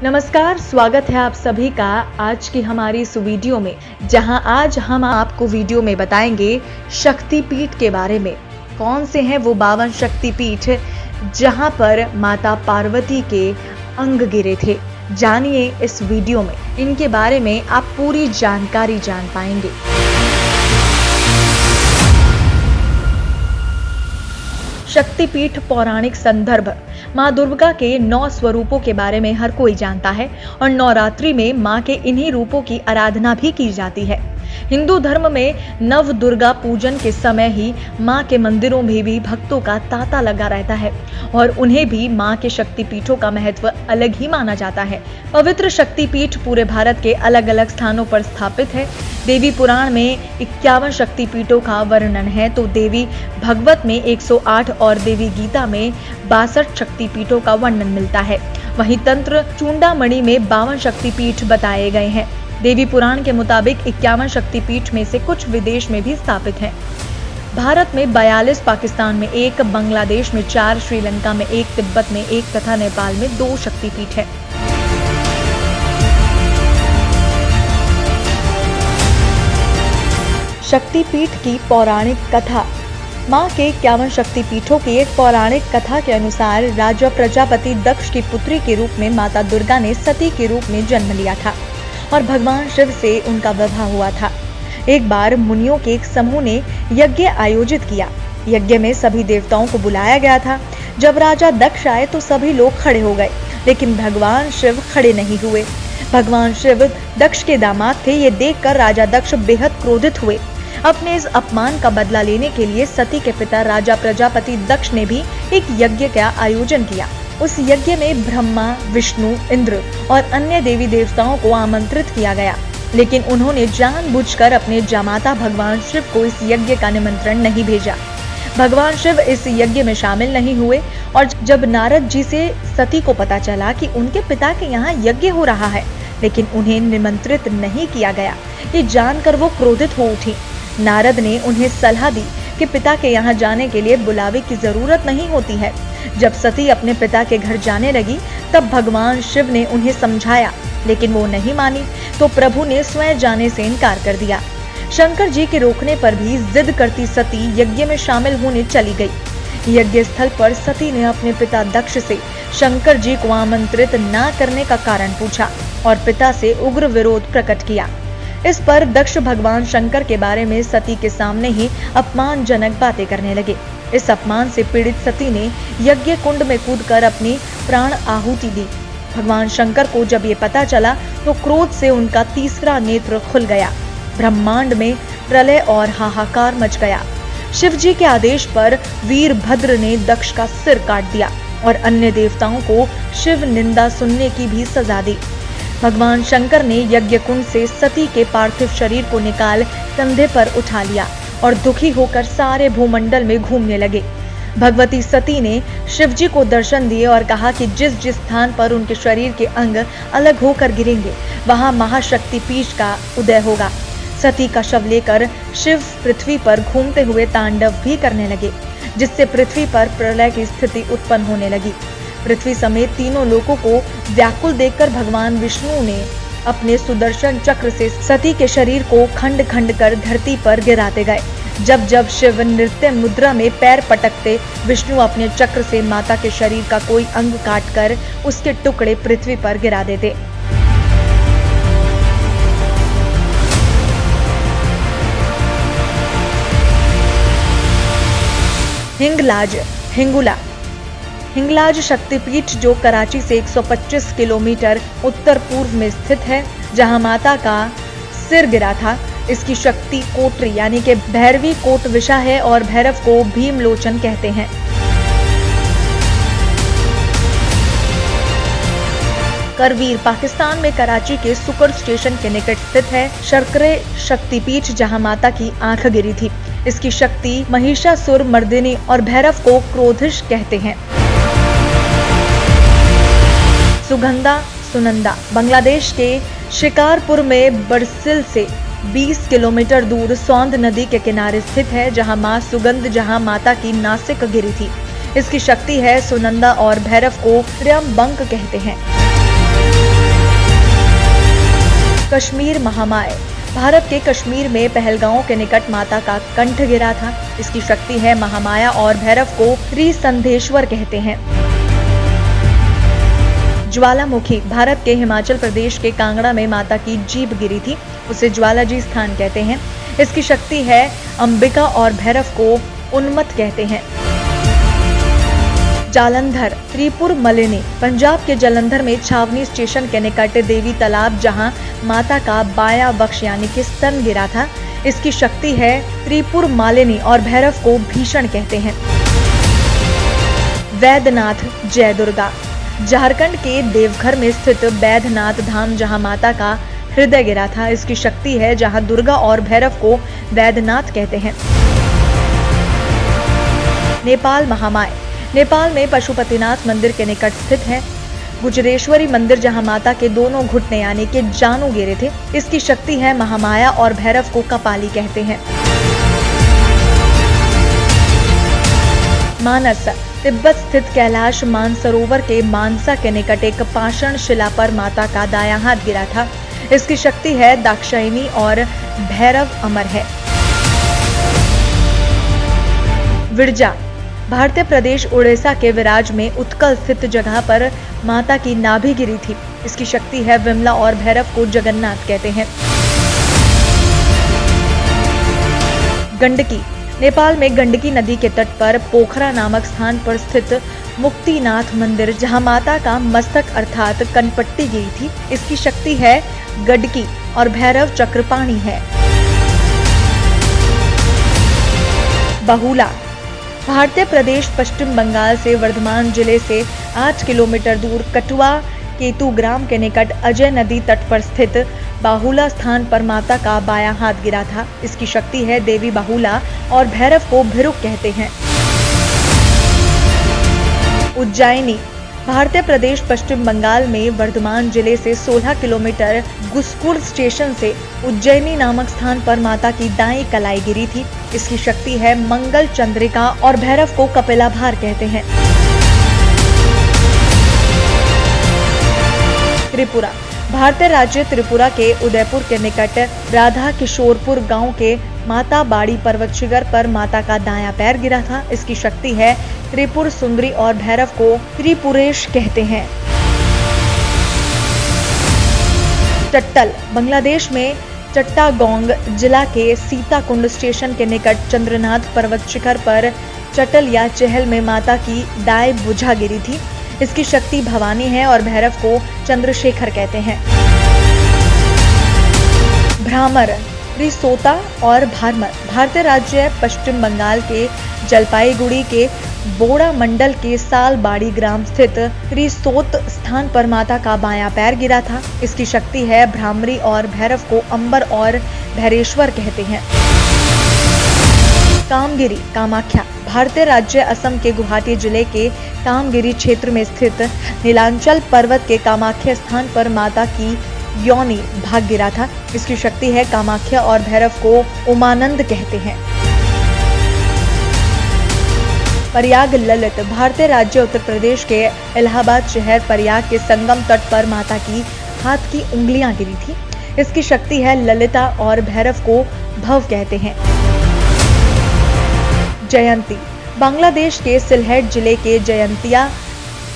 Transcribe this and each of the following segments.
नमस्कार, स्वागत है आप सभी का आज की हमारी इस वीडियो में, जहां आज हम आपको वीडियो में बताएंगे शक्तिपीठ के बारे में। कौन से हैं वो 52 शक्तिपीठ जहां पर माता पार्वती के अंग गिरे थे। जानिए इस वीडियो में, इनके बारे में आप पूरी जानकारी जान पाएंगे। शक्तिपीठ पौराणिक संदर्भ। माँ दुर्गा के 9 स्वरूपों के बारे में हर कोई जानता है और नवरात्रि में माँ के इन्हीं रूपों की आराधना भी की जाती है। हिंदू धर्म में नव दुर्गा पूजन के समय ही माँ के मंदिरों में भी भक्तों का तांता लगा रहता है और उन्हें भी माँ के शक्तिपीठों का महत्व अलग ही माना जाता है। पवित्र शक्तिपीठ पूरे भारत के अलग अलग स्थानों पर स्थापित है। देवी पुराण में 51 शक्तिपीठों का वर्णन है, तो देवी भागवत में 108 और देवी गीता में 62 शक्तिपीठों का वर्णन मिलता है। वहीं तंत्र चूड़ामणि में 52 शक्तिपीठ बताए गए हैं। देवी पुराण के मुताबिक 51 शक्तिपीठ में से कुछ विदेश में भी स्थापित हैं। भारत में 42, पाकिस्तान में 1, बांग्लादेश में 4, श्रीलंका में 1, तिब्बत में 1 तथा नेपाल में 2 शक्तिपीठ है। शक्तिपीठ की पौराणिक कथा। माँ के 51 शक्तिपीठों की एक पौराणिक कथा के अनुसार राजा प्रजापति दक्ष की पुत्री के रूप में माता दुर्गा ने सती के रूप में जन्म लिया था और भगवान शिव से उनका विवाह हुआ था। एक बार मुनियों के एक समूह ने यज्ञ आयोजित किया। यज्ञ में सभी देवताओं को बुलाया गया था। जब राजा दक्ष आए तो सभी लोग खड़े हो गए, लेकिन भगवान शिव खड़े नहीं हुए। भगवान शिव दक्ष के दामाद थे। ये देखकर राजा दक्ष बेहद क्रोधित हुए। अपने इस अपमान का बदला लेने के लिए सती के पिता राजा प्रजापति दक्ष ने भी एक यज्ञ का आयोजन किया। उस यज्ञ में ब्रह्मा, विष्णु, इंद्र और अन्य देवी देवताओं को आमंत्रित किया गया, लेकिन उन्होंने जानबूझकर अपने जामाता भगवान शिव को इस यज्ञ का निमंत्रण नहीं भेजा। भगवान शिव इस यज्ञ में शामिल नहीं हुए और जब नारद जी से सती को पता चला कि उनके पिता के यहाँ यज्ञ हो रहा है, लेकिन उन्हें निमंत्रित नहीं किया गया, ये जानकर वो क्रोधित हो उठी। नारद ने उन्हें सलाह दी कि पिता के यहाँ जाने के लिए बुलावे की जरूरत नहीं होती है। जब सती अपने पिता के घर जाने लगी, तब भगवान शिव ने उन्हें समझाया, लेकिन वो नहीं मानी, तो प्रभु ने स्वयं जाने से इनकार कर दिया। शंकर जी के रोकने पर भी जिद करती सती यज्ञ में शामिल होने चली गई। यज्ञ स्थल पर सती ने अपने पिता दक्ष से शंकर जी को आमंत्रित न करने का कारण पूछा और पिता से उग्र विरोध प्रकट किया। इस पर दक्ष भगवान शंकर के बारे में सती के सामने ही अपमानजनक बातें करने लगे। इस अपमान से पीड़ित सती ने यज्ञ कुंड में कूदकर अपनी प्राण आहुति दी। भगवान शंकर को जब ये पता चला तो क्रोध से उनका तीसरा नेत्र खुल गया। ब्रह्मांड में प्रलय और हाहाकार मच गया। शिव जी के आदेश पर वीरभद्र ने दक्ष का सिर काट दिया और अन्य देवताओं को शिव निंदा सुनने की भी सजा दी। भगवान शंकर ने यज्ञ कुंड से सती के पार्थिव शरीर को निकाल कंधे पर उठा लिया और दुखी होकर सारे भूमंडल में घूमने लगे। भगवती सती ने शिव जी को दर्शन दिए और कहा कि जिस जिस स्थान पर उनके शरीर के अंग अलग होकर गिरेंगे, वहां महाशक्तिपीठ का उदय होगा। सती का शव लेकर शिव पृथ्वी पर घूमते हुए तांडव भी करने लगे, जिससे पृथ्वी पर प्रलय की स्थिति उत्पन्न होने लगी। पृथ्वी समेत तीनों लोकों को व्याकुल देखकर भगवान विष्णु ने अपने सुदर्शन चक्र से सती के शरीर को खंड खंड कर धरती पर गिराते गए। जब जब शिव नृत्य मुद्रा में पैर पटकते, विष्णु अपने चक्र से माता के शरीर का कोई अंग काटकर उसके टुकड़े पृथ्वी पर गिरा देते। हिंगलाज शक्तिपीठ जो कराची से 125 किलोमीटर उत्तर पूर्व में स्थित है, जहां माता का सिर गिरा था। इसकी शक्ति कोटरी यानी कि भैरवी कोट विशा है और भैरव को भीमलोचन कहते हैं। करवीर पाकिस्तान में कराची के सुकर स्टेशन के निकट स्थित है। शर्करे शक्तिपीठ जहां माता की आंख गिरी थी। इसकी शक्ति महिषासुर मर्दिनी और भैरव को क्रोधिश कहते हैं। सुनंदा बांग्लादेश के शिकारपुर में बरसिल से 20 किलोमीटर दूर सौंद नदी के किनारे स्थित है, जहां मां सुगंध जहां माता की नासिक गिरी थी। इसकी शक्ति है सुनंदा और भैरव को त्र्यंबक कहते हैं। कश्मीर महामाय। भारत के कश्मीर में पहलगांव के निकट माता का कंठ गिरा था। इसकी शक्ति है महामाया और भैरव को त्रिसंधेश्वर कहते हैं। ज्वालामुखी। भारत के हिमाचल प्रदेश के कांगड़ा में माता की जीभ गिरी थी, उसे ज्वालाजी स्थान कहते हैं। इसकी शक्ति है अंबिका और भैरव को उन्मत्त कहते हैं। जालंधर। त्रिपुर मलिनी। पंजाब के जालंधर में छावनी स्टेशन के निकट देवी तालाब जहां माता का बायां वक्ष यानी कि स्तन गिरा था। इसकी शक्ति है त्रिपुर मालिनी और भैरव को भीषण कहते हैं। वैद्यनाथ जय दुर्गा। झारखंड के देवघर में स्थित वैद्यनाथ धाम जहां माता का हृदय गिरा था। इसकी शक्ति है जहां दुर्गा और भैरव को वैद्यनाथ कहते हैं। नेपाल महामाय। नेपाल में पशुपतिनाथ मंदिर के निकट स्थित है। गुजरेश्वरी मंदिर जहां माता के दोनों घुटने यानी कि जानु गिरे थे। इसकी शक्ति है महामाया और भैरव को कपाली कहते हैं। मानस। तिब्बत स्थित कैलाश मानसरोवर के मानसा के निकट एक पाषाण शिला पर माता का दायां हाथ गिरा था। इसकी शक्ति है दाक्षायणी और भैरव अमर है। विरजा। भारतीय प्रदेश उड़ीसा के विराज में उत्कल स्थित जगह पर माता की नाभि गिरी थी। इसकी शक्ति है विमला और भैरव को जगन्नाथ कहते हैं। गंडकी। नेपाल में गंडकी नदी के तट पर पोखरा नामक स्थान पर स्थित मुक्तिनाथ मंदिर जहां माता का मस्तक अर्थात कनपट्टी गिरी थी। इसकी शक्ति है गंडकी और भैरव चक्रपाणी है। बहुला। भारतीय प्रदेश पश्चिम बंगाल से वर्धमान जिले से 8 किलोमीटर दूर कटुआ केतु ग्राम के निकट अजय नदी तट पर स्थित बाहुला स्थान पर माता का बायां हाथ गिरा था। इसकी शक्ति है देवी बाहुला और भैरव को भिरुक कहते हैं। उज्जैनी। भारतीय प्रदेश पश्चिम बंगाल में वर्धमान जिले से 16 किलोमीटर गुसकुर स्टेशन से उज्जैनी नामक स्थान पर माता की दाएं कलाई गिरी थी। इसकी शक्ति है मंगल चंद्रिका और भैरव को कपिलाभार कहते हैं। त्रिपुरा। भारतीय राज्य त्रिपुरा के उदयपुर के निकट राधा किशोरपुर गांव के माता बाड़ी पर्वत शिखर पर माता का दायां पैर गिरा था। इसकी शक्ति है त्रिपुर सुंदरी और भैरव को त्रिपुरेश कहते हैं। चट्टल। बांग्लादेश में चट्टागोंग जिला के सीताकुंड स्टेशन के निकट चंद्रनाथ पर्वत शिखर पर चटल या चहल में माता की दाएं भुजा गिरी थी। इसकी शक्ति भवानी है और भैरव को चंद्रशेखर कहते हैं। भ्रामर। त्रिसोता और भारमर। भारतीय राज्य पश्चिम बंगाल के जलपाईगुड़ी के बोड़ा मंडल के सालबाड़ी ग्राम स्थित त्रिसोत स्थान पर माता का बायां पैर गिरा था। इसकी शक्ति है भ्रामरी और भैरव को अंबर और भैरेश्वर कहते हैं। कामगिरी कामाख्या। भारतीय राज्य असम के गुवाहाटी जिले के कामगिरी क्षेत्र में स्थित नीलांचल पर्वत के कामाख्या स्थान पर माता की योनि भाग गिरा था। इसकी शक्ति है कामाख्या और भैरव को उमानंद कहते हैं। प्रयाग ललित। भारतीय राज्य उत्तर प्रदेश के इलाहाबाद शहर प्रयाग के संगम तट पर माता की हाथ की उंगलियां गिरी थी। इसकी शक्ति है ललिता और भैरव को भव कहते हैं। जयंती। बांग्लादेश के सिलहेट जिले के जयंतिया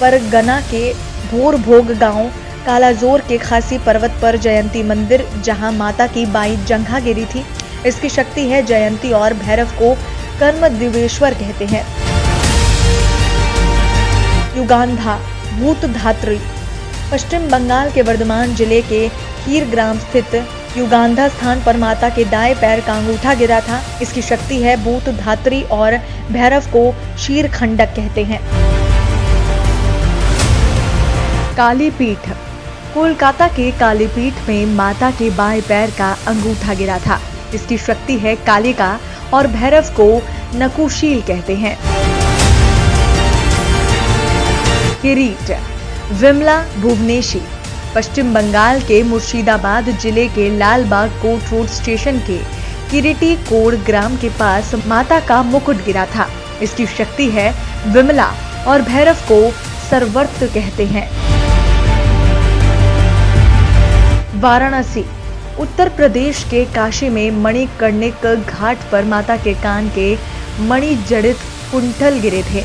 परगना के भोरभोग गांव कालाजोर के खासी पर्वत पर जयंती मंदिर जहां माता की बाईं जंघा गिरी थी। इसकी शक्ति है जयंती और भैरव को कर्मदिवेश्वर कहते हैं। युगांधा भूतधात्री। पश्चिम बंगाल के वर्धमान जिले के हीर ग्राम स्थित युगांधा स्थान पर माता के दाएं पैर का अंगूठा गिरा था। इसकी शक्ति है भूतधात्री और भैरव को शीरखंडक कहते हैं। कालीपीठ। कोलकाता के कालीपीठ में माता के बाएं पैर का अंगूठा गिरा था। इसकी शक्ति है कालिका और भैरव को नकुशील कहते हैं। किरीट। विमला भुवनेशी। पश्चिम बंगाल के मुर्शिदाबाद जिले के लालबाग कोट रोड स्टेशन के किरीटी कोड़ ग्राम के पास माता का मुकुट गिरा था। इसकी शक्ति है विमला और भैरव को सर्वर्त कहते हैं। वाराणसी। उत्तर प्रदेश के काशी में मणिकर्णिक घाट पर माता के कान के मणि जड़ित कुंठल गिरे थे।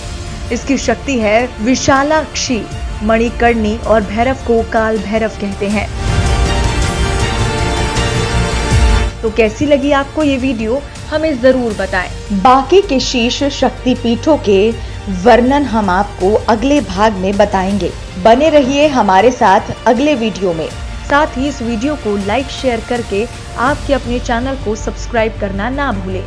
इसकी शक्ति है विशालाक्षी। मणिकर्णी और भैरव को काल भैरव कहते हैं। तो कैसी लगी आपको ये वीडियो, हमें जरूर बताएं। बाकी के शीर्ष शक्ति पीठों के वर्णन हम आपको अगले भाग में बताएंगे। बने रहिए हमारे साथ अगले वीडियो में। साथ ही इस वीडियो को लाइक शेयर करके आपके अपने चैनल को सब्सक्राइब करना ना भूलें।